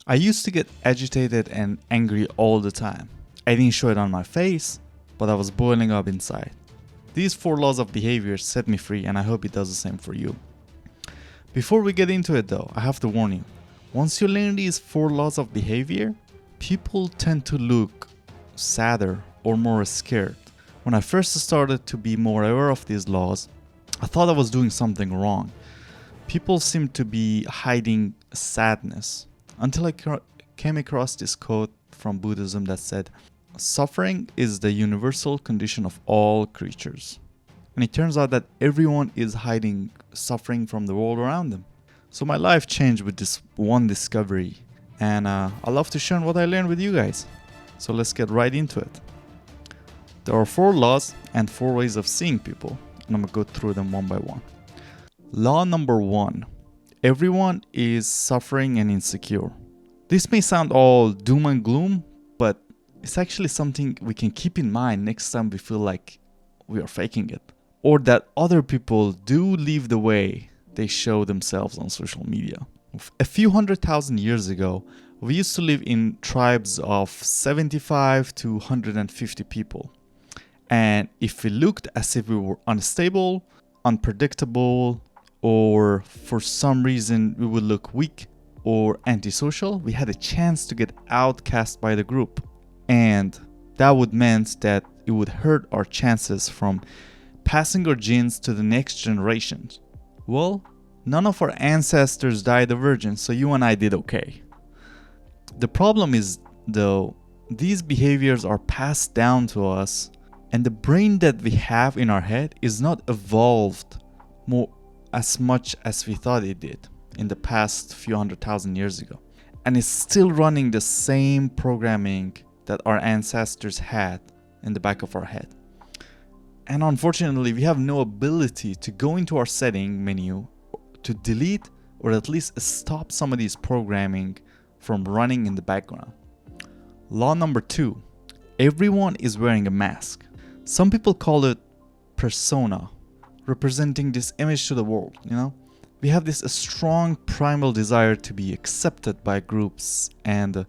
I used to get agitated and angry all the time. I didn't show it on my face, but I was boiling up inside. These 4 laws of behavior set me free, and I hope it does the same for you. Before we get into it though, I have to warn you. Once you learn these 4 laws of behavior, people tend to look sadder or more scared. When I first started to be more aware of these laws, I thought I was doing something wrong. People seemed to be hiding sadness until I came across this quote from Buddhism that said, "Suffering is the universal condition of all creatures." And it turns out that everyone is hiding suffering from the world around them. So my life changed with this one discovery, and I love to share what I learned with you guys. So let's get right into it. There are 4 laws and 4 ways of seeing people, and I'm gonna go through them one by one. Law number 1. Everyone is suffering and insecure. This may sound all doom and gloom, but it's actually something we can keep in mind next time we feel like we are faking it, or that other people do live the way they show themselves on social media. A few 100,000 years ago, we used to live in tribes of 75 to 150 people. And if we looked as if we were unstable, unpredictable, or for some reason we would look weak or antisocial, we had a chance to get outcast by the group. And that would mean that it would hurt our chances from passing our genes to the next generations. Well, none of our ancestors died a virgin, so you and I did okay. The problem is, though, these behaviors are passed down to us, and the brain that we have in our head is not evolved more as much as we thought it did in the past few 100,000 years ago. And it's still running the same programming that our ancestors had in the back of our head. And unfortunately, we have no ability to go into our setting menu to delete or at least stop some of these programming from running in the background. Law number 2. Everyone is wearing a mask. Some people call it persona, representing this image to the world, We have this strong primal desire to be accepted by groups and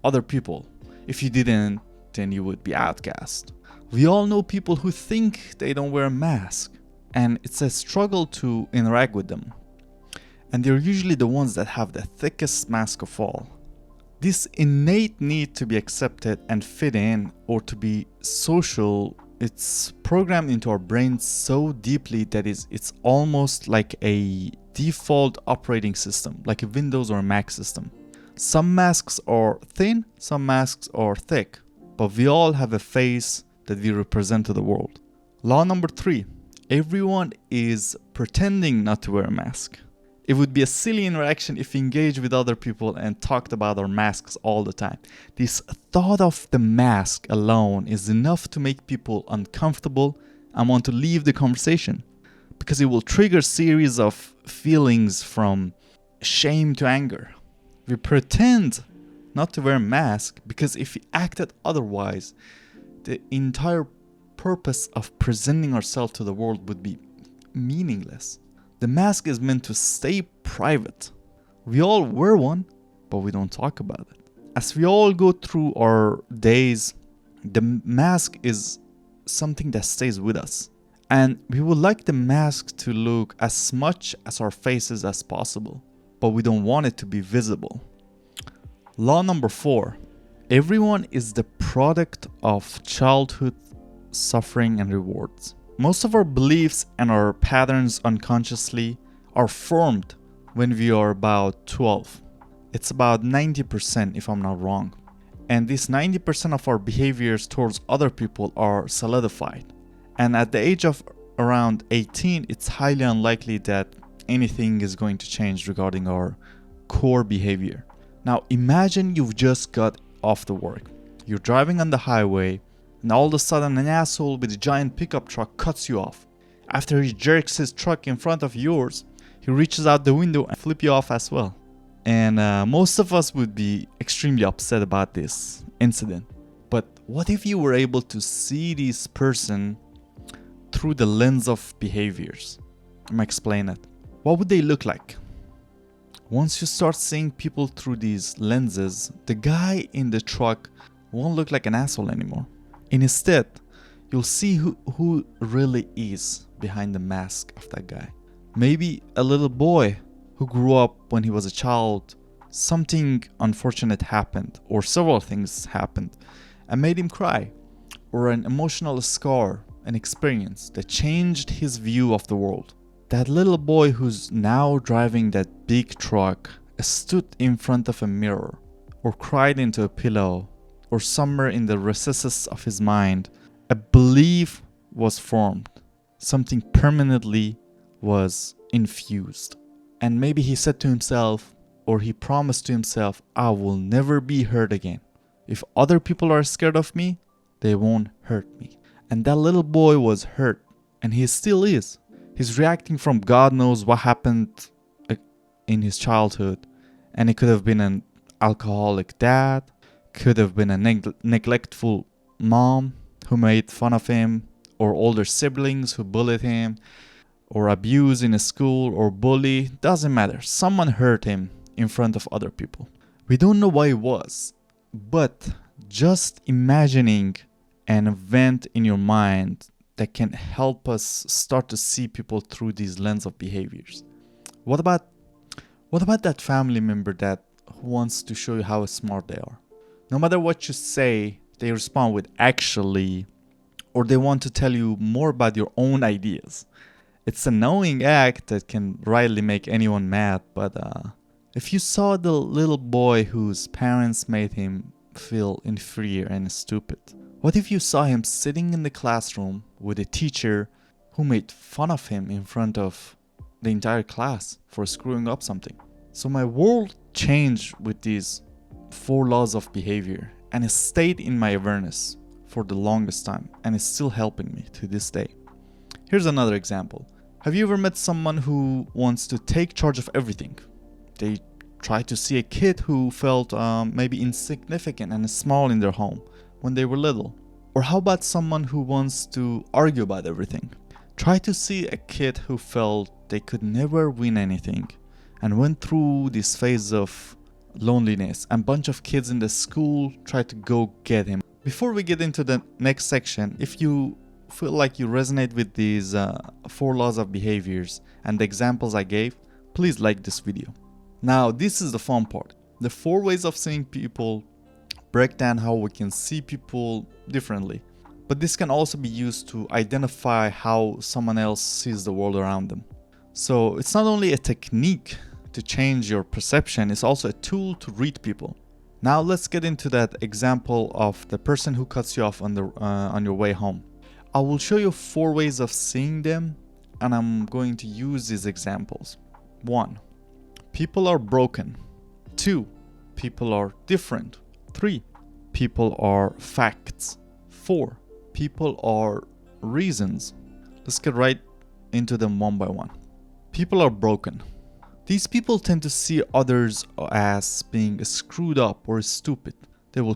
other people. If you didn't, then you would be outcast. We all know people who think they don't wear a mask, and it's a struggle to interact with them. And they're usually the ones that have the thickest mask of all. This innate need to be accepted and fit in, or to be social, it's programmed into our brains so deeply that it's almost like a default operating system, like a Windows or a Mac system. Some masks are thin, some masks are thick, but we all have a face that we represent to the world. Law number 3. Everyone is pretending not to wear a mask. It would be a silly interaction if we engaged with other people and talked about our masks all the time. This thought of the mask alone is enough to make people uncomfortable and want to leave the conversation, because it will trigger a series of feelings from shame to anger. We pretend not to wear a mask because if we acted otherwise, the entire purpose of presenting ourselves to the world would be meaningless. The mask is meant to stay private. We all wear one, but we don't talk about it. As we all go through our days, the mask is something that stays with us. And we would like the mask to look as much as our faces as possible, but we don't want it to be visible. Law number 4. Everyone is the product of childhood suffering and rewards. Most of our beliefs and our patterns unconsciously are formed when we are about 12. It's about 90% if I'm not wrong. And this 90% of our behaviors towards other people are solidified. And at the age of around 18, it's highly unlikely that anything is going to change regarding our core behavior. Now imagine you've just got off the work. You're driving on the highway, and all of a sudden an asshole with a giant pickup truck cuts you off. After he jerks his truck in front of yours, he reaches out the window and flips you off as well. And most of us would be extremely upset about this incident. But what if you were able to see this person through the lens of behaviors? Let me explain it. What would they look like? Once you start seeing people through these lenses, the guy in the truck won't look like an asshole anymore. Instead, you'll see who really is behind the mask of that guy. Maybe a little boy who grew up when he was a child, something unfortunate happened, or several things happened and made him cry, or an emotional scar, an experience that changed his view of the world. That little boy who's now driving that big truck stood in front of a mirror, or cried into a pillow, or somewhere in the recesses of his mind, a belief was formed. Something permanently was infused. And maybe he said to himself, or he promised to himself, I will never be hurt again. If other people are scared of me, they won't hurt me. And that little boy was hurt, and he still is. He's reacting from God knows what happened in his childhood. And it could have been an alcoholic dad, could have been a neglectful mom who made fun of him, or older siblings who bullied him, or abuse in a school, or bully. Doesn't matter. Someone hurt him in front of other people. We don't know why it was, but just imagining an event in your mind that can help us start to see people through these lens of behaviors. What about that family member that wants to show you how smart they are? No matter what you say, they respond with actually, or they want to tell you more about your own ideas. It's a knowing act that can rightly make anyone mad, but if you saw the little boy whose parents made him feel inferior and stupid, what if you saw him sitting in the classroom with a teacher who made fun of him in front of the entire class for screwing up something? So my world changed with these 4 laws of behavior, and it stayed in my awareness for the longest time, and it's still helping me to this day. Here's another example. Have you ever met someone who wants to take charge of everything? They try to see a kid who felt maybe insignificant and small in their home when they were little. Or how about someone who wants to argue about everything? Try to see a kid who felt they could never win anything and went through this phase of loneliness, and a bunch of kids in the school tried to go get him. Before we get into the next section, if you feel like you resonate with these 4 laws of behaviors and the examples I gave, please like this video. Now, this is the fun part. The 4 ways of seeing people break down how we can see people differently. But this can also be used to identify how someone else sees the world around them. So it's not only a technique to change your perception, it's also a tool to read people. Now let's get into that example of the person who cuts you off on your way home. I will show you 4 ways of seeing them, and I'm going to use these examples. 1. People are broken. 2. People are different. 3. People are facts. 4. People are reasons. Let's get right into them one by one. People are broken. These people tend to see others as being screwed up or stupid. They will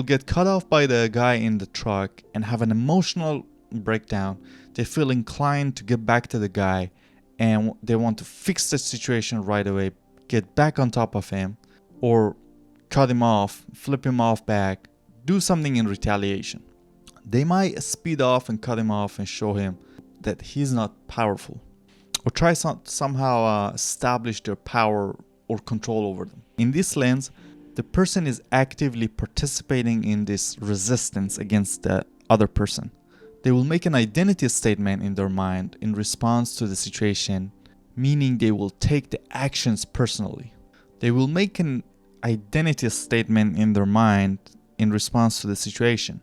get cut off by the guy in the truck and have an emotional breakdown. They feel inclined to get back to the guy, and they want to fix the situation right away, get back on top of him, or cut him off, flip him off back, do something in retaliation. They might speed off and cut him off and show him that he's not powerful, or try somehow establish their power or control over them. In this lens, the person is actively participating in this resistance against the other person. They will make an identity statement in their mind in response to the situation, meaning they will take the actions personally. They will make an identity statement in their mind in response to the situation.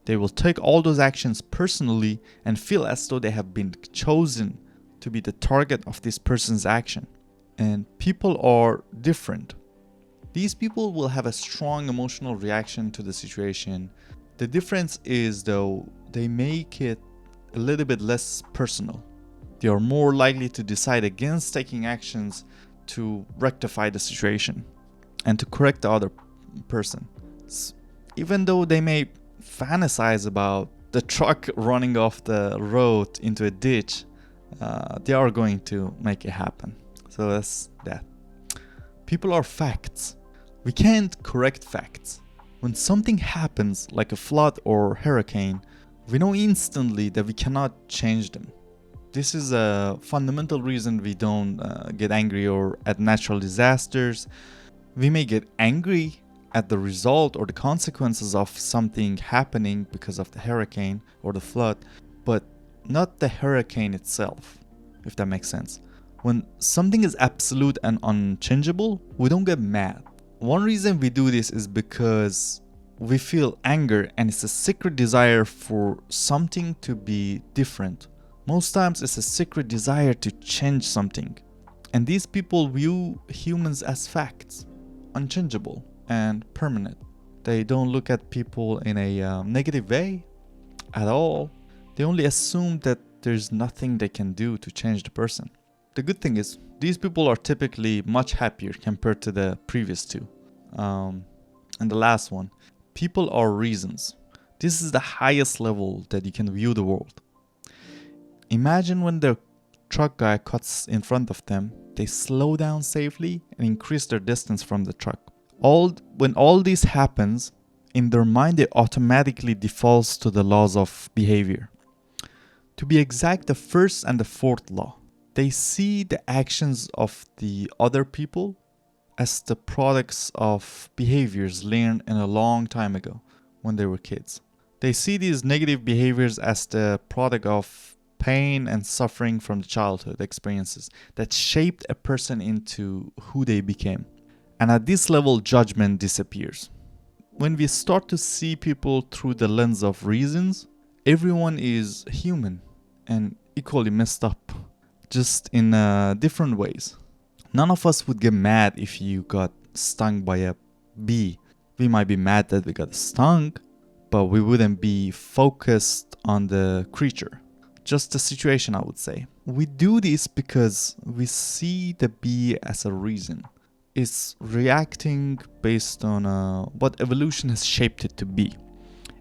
They will take all those actions personally and feel as though they have been chosen to be the target of this person's action. And people are different. These people will have a strong emotional reaction to the situation. The difference is, though, they make it a little bit less personal. They are more likely to decide against taking actions to rectify the situation and to correct the other person. Even though they may fantasize about the truck running off the road into a ditch, they are going to make it happen. So that's that. People are facts. We can't correct facts. When something happens, like a flood or hurricane, we know instantly that we cannot change them. This is a fundamental reason we don't get angry or at natural disasters. We may get angry at the result or the consequences of something happening because of the hurricane or the flood, but not the hurricane itself, if that makes sense. When something is absolute and unchangeable, we don't get mad. One reason we do this is because we feel anger and it's a secret desire for something to be different. Most times it's a secret desire to change something. And these people view humans as facts, unchangeable and permanent. They don't look at people in a negative way at all. They only assume that there's nothing they can do to change the person. The good thing is, these people are typically much happier compared to the previous two. And the last one, people are reasons. This is the highest level that you can view the world. Imagine when the truck guy cuts in front of them, they slow down safely and increase their distance from the truck. When all this happens, in their mind they automatically defaults to the laws of behavior. To be exact, the first and the fourth law. They see the actions of the other people as the products of behaviors learned in a long time ago when they were kids. They see these negative behaviors as the product of pain and suffering from the childhood experiences that shaped a person into who they became. And at this level, judgment disappears. When we start to see people through the lens of reasons, everyone is human and equally messed up, just in different ways. None of us would get mad if you got stung by a bee. We might be mad that we got stung, but we wouldn't be focused on the creature. Just the situation, I would say. We do this because we see the bee as a reason. It's reacting based on what evolution has shaped it to be.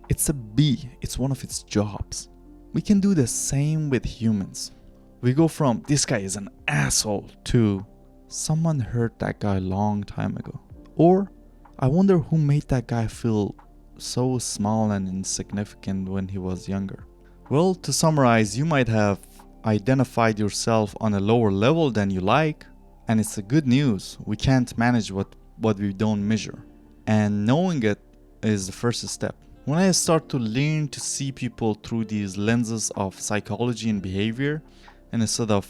It's a bee. It's one of its jobs. We can do the same with humans. We go from this guy is an asshole to someone hurt that guy a long time ago. Or I wonder who made that guy feel so small and insignificant when he was younger. Well, to summarize, you might have identified yourself on a lower level than you like, and it's a good news. We can't manage what we don't measure. And knowing it is the first step. When I start to learn to see people through these lenses of psychology and behavior, and instead of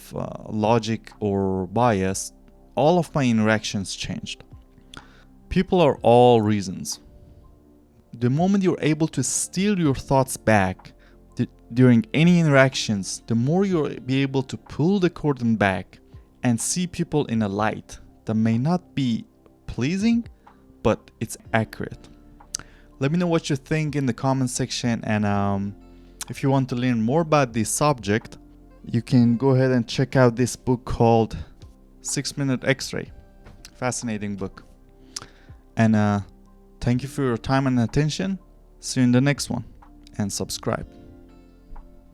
logic or bias, all of my interactions changed. People are all reasons. The moment you're able to steal your thoughts back during any interactions, the more you'll be able to pull the curtain back and see people in a light that may not be pleasing, but it's accurate. Let me know what you think in the comment section, and if you want to learn more about this subject, you can go ahead and check out this book called 6-Minute X-Ray. Fascinating book. And thank you for your time and attention. See you in the next one, and subscribe.